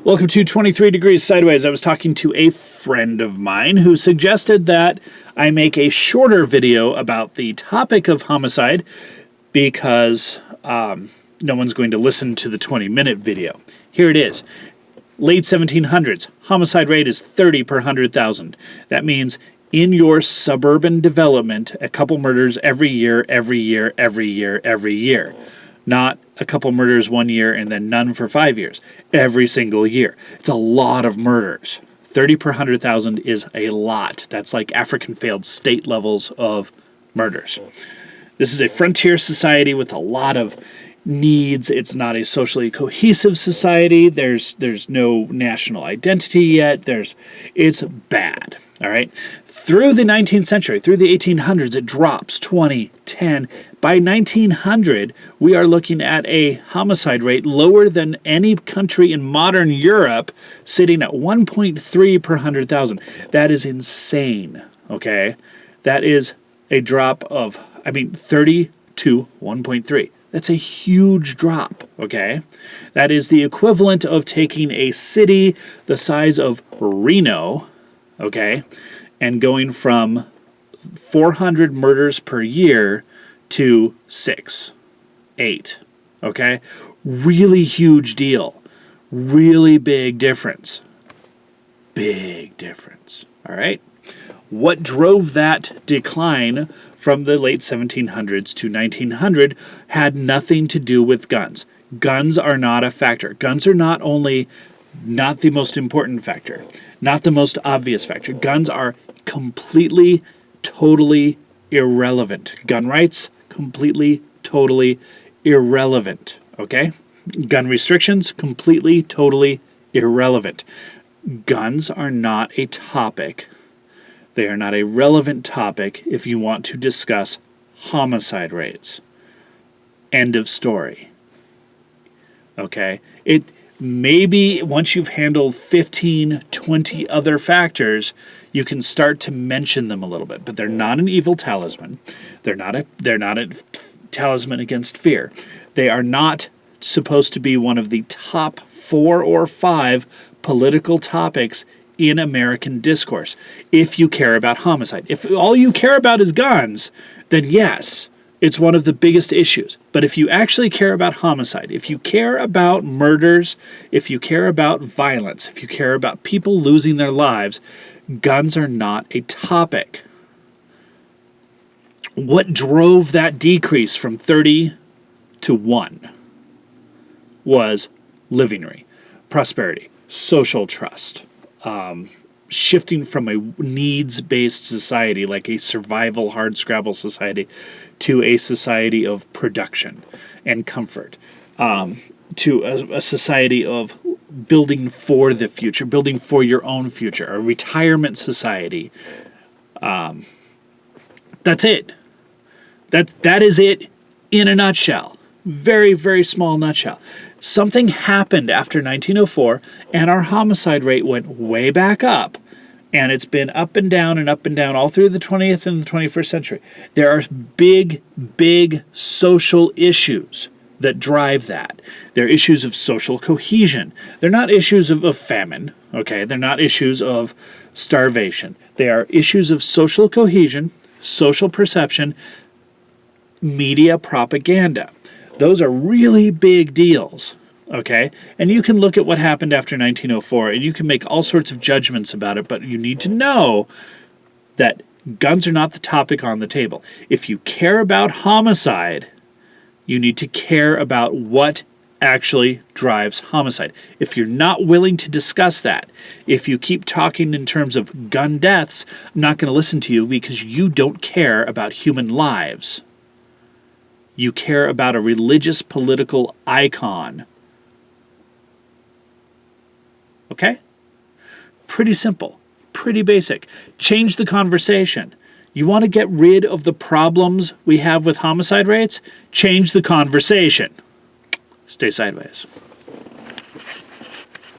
Welcome to 23 Degrees Sideways. I was talking to a friend of mine who suggested that I make a shorter video about the topic of homicide because no one's going to listen to the 20-minute video. Here it is. Late 1700s, homicide rate is 30 per 100,000. That means in your suburban development, a couple murders every year. Not a couple murders 1 year and then none for 5 years. Every single year. It's a lot of murders. 30 per 100,000 is a lot. That's like African failed state levels of murders. This is a frontier society with a lot of needs. It's not a socially cohesive society. There's no national identity yet. It's bad. All right. Through the 19th century, through the 1800s, it drops 20, 10. By 1900, we are looking at a homicide rate lower than any country in modern Europe, sitting at 1.3 per 100,000. That is insane, okay? That is a drop of, 30 to 1.3. That's a huge drop, okay? That is the equivalent of taking a city the size of Reno, okay, and going from 400 murders per year to 6, 8, okay? Really huge deal. Really big difference. Big difference, all right? What drove that decline from the late 1700s to 1900 had nothing to do with guns. Guns are not a factor. Guns are not the most important factor, not the most obvious factor. Guns are completely, totally irrelevant. Gun rights, completely, totally irrelevant, okay? Gun restrictions, completely, totally irrelevant. Guns are not a topic. They are not a relevant topic if you want to discuss homicide rates. End of story. Okay? Maybe once you've handled 15, 20 other factors, you can start to mention them a little bit. But they're not an evil talisman. They're not a talisman against fear. They are not supposed to be one of the top 4 or 5 political topics in American discourse. If you care about homicide. If all you care about is guns, then yes, it's one of the biggest issues. But if you actually care about homicide, if you care about murders, if you care about violence, if you care about people losing their lives, guns are not a topic. What drove that decrease from 30 to 1 was livingry, prosperity, social trust, shifting from a needs-based society, like a survival hardscrabble society, to a society of production and comfort, to a society of building for the future, building for your own future, a retirement society. That's it. That is it in a nutshell. Very, very small nutshell. Something happened after 1904, and our homicide rate went way back up. And it's been up and down all through the 20th and the 21st century. There are big, big social issues that drive that. They're issues of social cohesion. They're not issues of famine, okay? They're not issues of starvation. They are issues of social cohesion, social perception, media propaganda. Those are really big deals, okay? And you can look at what happened after 1904, and you can make all sorts of judgments about it, but you need to know that guns are not the topic on the table. If you care about homicide, you need to care about what actually drives homicide. If you're not willing to discuss that, if you keep talking in terms of gun deaths, I'm not going to listen to you because you don't care about human lives. You care about a religious political icon. Okay? Pretty simple. Pretty basic. Change the conversation. You want to get rid of the problems we have with homicide rates? Change the conversation. Stay sideways.